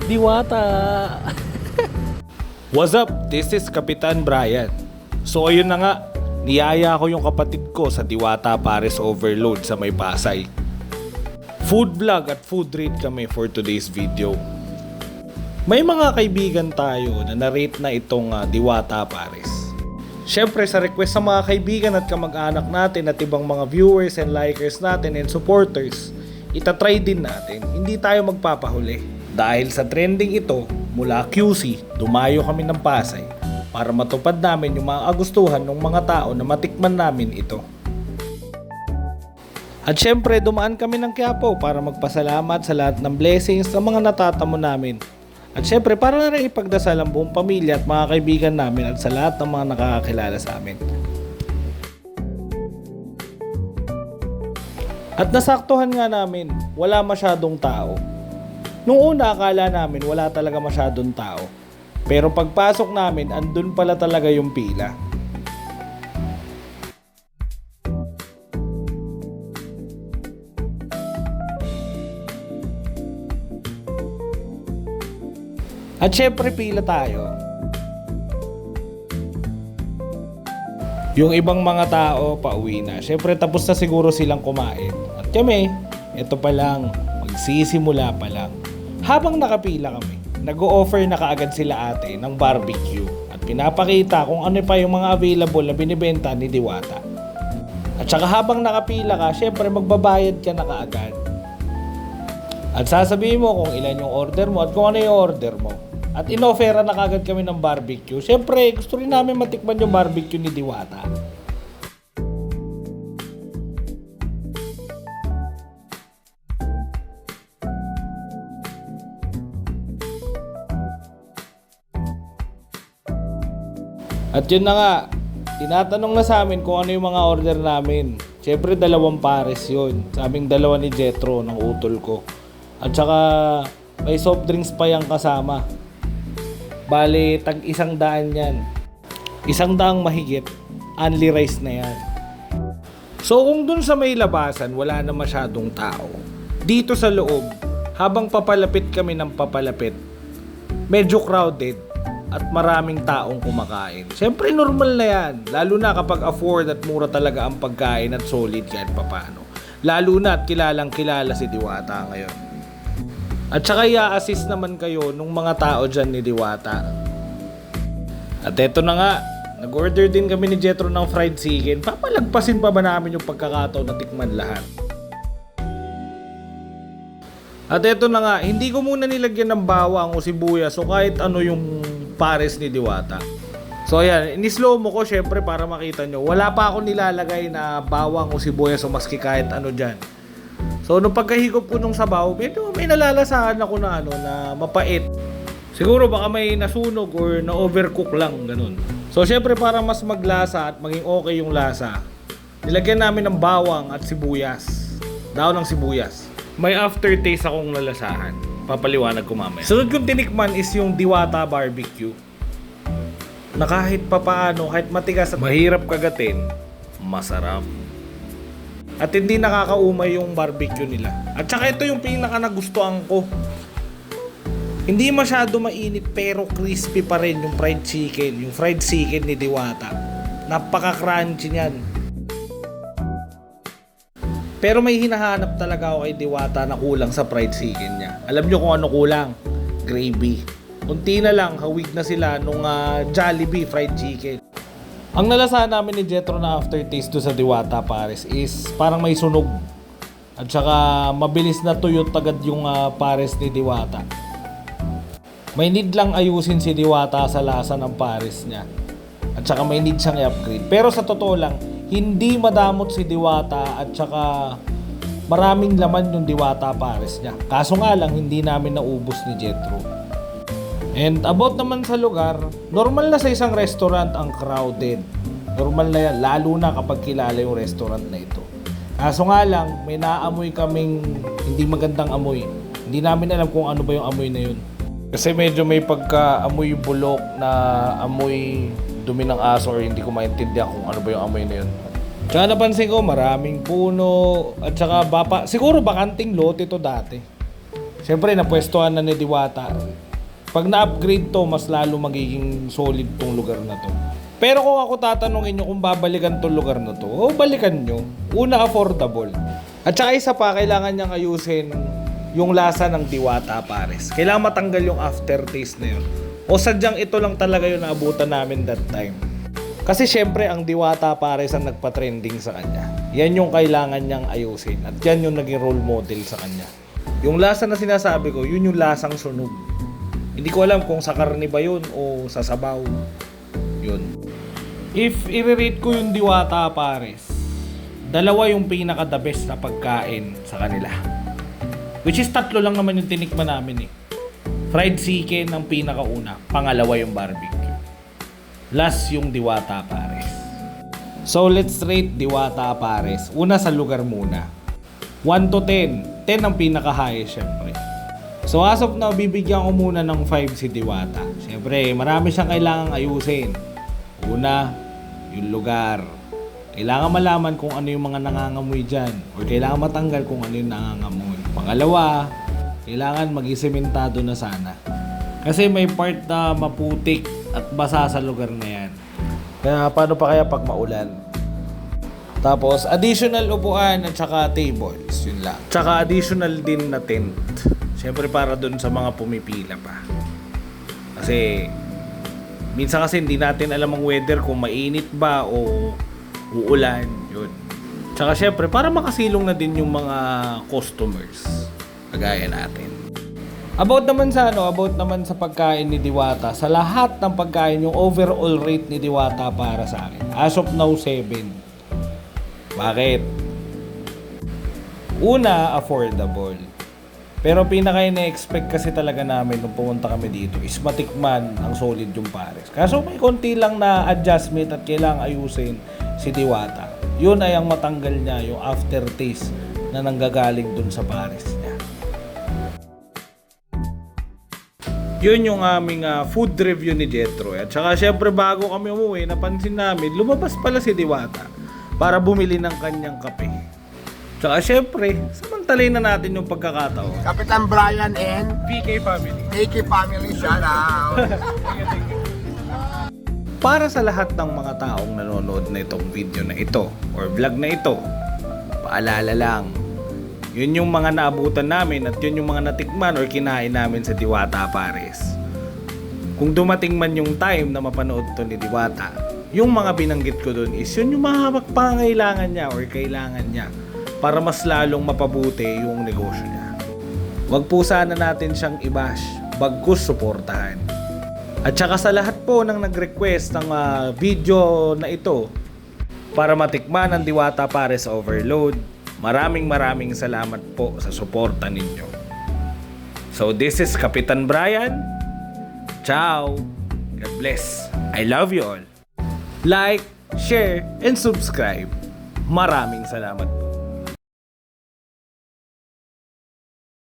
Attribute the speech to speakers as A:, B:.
A: Diwata! What's up? This is Kapitan Brian. So ayun na nga, niyaya ko yung kapatid ko sa Diwata Pares Overload sa May Pasay. Food vlog at food rate kami for today's video. May mga kaibigan tayo na narate na itong Diwata Pares. Siyempre sa request sa mga kaibigan at kamag-anak natin at ibang mga viewers and likers natin and supporters, itatry din natin, hindi tayo magpapahuli. Dahil sa trending ito, mula QC, dumayo kami ng Pasay para matupad namin yung mga agustuhan ng mga tao na matikman namin ito. At syempre, dumaan kami ng Quiapo para magpasalamat sa lahat ng blessings sa mga natatamo namin. At syempre, para na rin ipagdasal ang buong pamilya at mga kaibigan namin at sa lahat ng mga nakakakilala sa amin. At nasaktuhan nga namin, wala masyadong tao. Nung una akala namin wala talaga masyadong tao. Pero pagpasok namin, andun pala talaga yung pila. At syempre pila tayo. Yung ibang mga tao pauwi na. Syempre tapos na siguro silang kumain. At kami, ito pa lang, magsisimula pa lang. Habang nakapila kami, nag-o-offer na kaagad sila ate ng barbecue at pinapakita kung ano pa yung mga available na binibenta ni Diwata. At saka habang nakapila ka, syempre magbabayad ka na kaagad. At sasabihin mo kung ilan yung order mo at kung ano yung order mo. At in-offera na kaagad kami ng barbecue. Syempre gusto rin namin matikman yung barbecue ni Diwata. At yun na nga, tinatanong na sa amin kung ano yung mga order namin. Siyempre 2 pares yun. Sabing 2 ni Jetro ng utol ko. At saka may soft drinks pa yung kasama. Bale, tag 100 yan. 100 mahigit, only rice na yan. So kung dun sa may labasan wala na masyadong tao, dito sa loob, habang papalapit kami ng papalapit, medyo crowded. At maraming taong kumakain. Siyempre normal na yan. Lalo na kapag afford at mura talaga ang pagkain at solid kahit papano. Lalo na at kilalang kilala si Diwata ngayon. At saka i-assist naman kayo nung mga tao dyan ni Diwata. At eto na nga, nag-order din kami ni Jetro ng fried chicken. Papalagpasin pa ba namin yung pagkakataon na tikman lahat? At eto na nga, hindi ko muna nilagyan ng bawang o sibuyas o kahit ano yung pares ni Diwata. So ayan, in-slow mo ko syempre para makita nyo. Wala pa ako nilalagay na bawang o sibuyas o maski kahit ano dyan. So nung pagkahigop ko nung sabaw, medyo may nalalasahan ako na na mapait. Siguro baka may nasunog or na-overcook lang, ganun. So syempre para mas maglasa at maging okay yung lasa, nilagyan namin ng bawang at sibuyas. Daon ng sibuyas. May aftertaste akong nalasahan. Papaliwanag ko mamaya. Sunod kong tinikman is yung Diwata barbecue. Na kahit papaano, kahit matigas at mahirap kagatin, masarap. At hindi nakakaumay yung barbecue nila. At saka ito yung pinaka nagustuhan ko. Hindi masyado mainit pero crispy pa rin yung fried chicken. Yung fried chicken ni Diwata. Napaka-crunchy niyan. Pero may hinahanap talaga ako kay Diwata na kulang sa fried chicken niya. Alam nyo kung ano kulang? Gravy. Unti na lang, hawig na sila nung Jollibee fried chicken. Ang nalasahan namin ni Jetro na aftertaste do sa Diwata Pares is parang may sunog. At saka mabilis na tuyot agad yung pares ni Diwata. May need lang ayusin si Diwata sa lasa ng pares niya. At saka may need siyang i-upgrade. Pero sa totoo lang, hindi madamot si Diwata at saka maraming laman yung Diwata Pares niya. Kaso nga lang, hindi namin naubos ni Jetro. And about naman sa lugar, normal na sa isang restaurant ang crowded. Normal na yan, lalo na kapag kilala yung restaurant na ito. Kaso nga lang, may naamoy kaming hindi magandang amoy. Hindi namin alam kung ano ba yung amoy na yun. Kasi medyo may pagka-amoy bulok na amoy dumi ng aso or hindi ko maintindihan kung ano ba yung amoy na yun. Tsaka napansin ko maraming puno at saka siguro bakanting lote to dati. Siyempre, napwestuhan na ni Diwata. Pag na-upgrade to, mas lalo magiging solid tong lugar na to. Pero kung ako tatanungin nyo kung babalikan tong lugar na to, balikan nyo. Una, affordable. At saka isa pa, kailangan niyang ayusin yung lasa ng Diwata Pares. Kailangan matanggal yung aftertaste na yun. O sadyang ito lang talaga yung naabutan namin that time. Kasi syempre, ang Diwata Pares ang nagpa-trending sa kanya. Yan yung kailangan niyang ayusin. At yan yung naging role model sa kanya. Yung lasa na sinasabi ko, yun yung lasang sunog. Hindi ko alam kung sa karne ba yun o sa sabaw. Yun. If i-rate ko yung Diwata Pares, dalawa yung pinaka-the best na pagkain sa kanila. Which is tatlo lang naman yung tinikman namin eh. Fried chicken ang pinakauna, pangalawa yung barbecue. Last yung Diwata Pares. So let's rate Diwata Pares. Una sa lugar muna. 1 to 10. 10 ang pinaka-highest syempre. So as of now, bibigyan ko muna ng 5 si Diwata. Syempre, marami siyang kailangang ayusin. Una, yung lugar. Kailangan malaman kung ano yung mga nangangamoy dyan. O kailangan matanggal kung ano yung nangangamoy. Pangalawa, kailangan mag-isementado na sana. Kasi may part na maputik at basa sa lugar na yan. Kaya paano pa kaya pag maulan? Tapos, additional upuan at saka tables. Yun lang. Tsaka additional din na tent. Siyempre para dun sa mga pumipila pa. Kasi minsan kasi hindi natin alam ang weather kung mainit ba o uulan. Yun. Tsaka siyempre para makasilong na din yung mga customers. Kagaya natin. About naman sa pagkain ni Diwata. Sa lahat ng pagkain, yung overall rate ni Diwata para sa akin. As of now, 7. Bakit? Una, affordable. Pero pinaka-ina-expect kasi talaga namin nung pumunta kami dito is matikman ang solid yung Pares. Kaso may konti lang na adjustment at kailangang ayusin si Diwata. Yun ay ang matanggal niya, yung aftertaste na nanggagaling dun sa Pares niya. Yun yung aming food review ni Jetro. At saka syempre bago kami umuwi, napansin namin, lumabas pala si Diwata para bumili ng kanyang kape. Tsaka syempre, samantalin na natin yung pagkakataon.
B: Kapitan Brian and
A: PK Family.
B: PK Family, shout out!
A: Para sa lahat ng mga taong nanonood na itong video na ito or vlog na ito, paalala lang, yun yung mga naabutan namin at yun yung mga natikman or kinain namin sa Diwata Pares. Kung dumating man yung time na mapanood to ni Diwata, yung mga binanggit ko dun is yun yung mga pangangailangan niya or kailangan niya para mas lalong mapabuti yung negosyo niya. Huwag po sana natin siyang i-bash, bagkus suportahan. At saka sa lahat po ng nag-request ng video na ito para matikman ang Diwata Pares Overload, maraming salamat po sa suporta ninyo. So this is Kapitan Brian. Ciao! God bless. I love you all. Like, share, and subscribe. Maraming salamat po.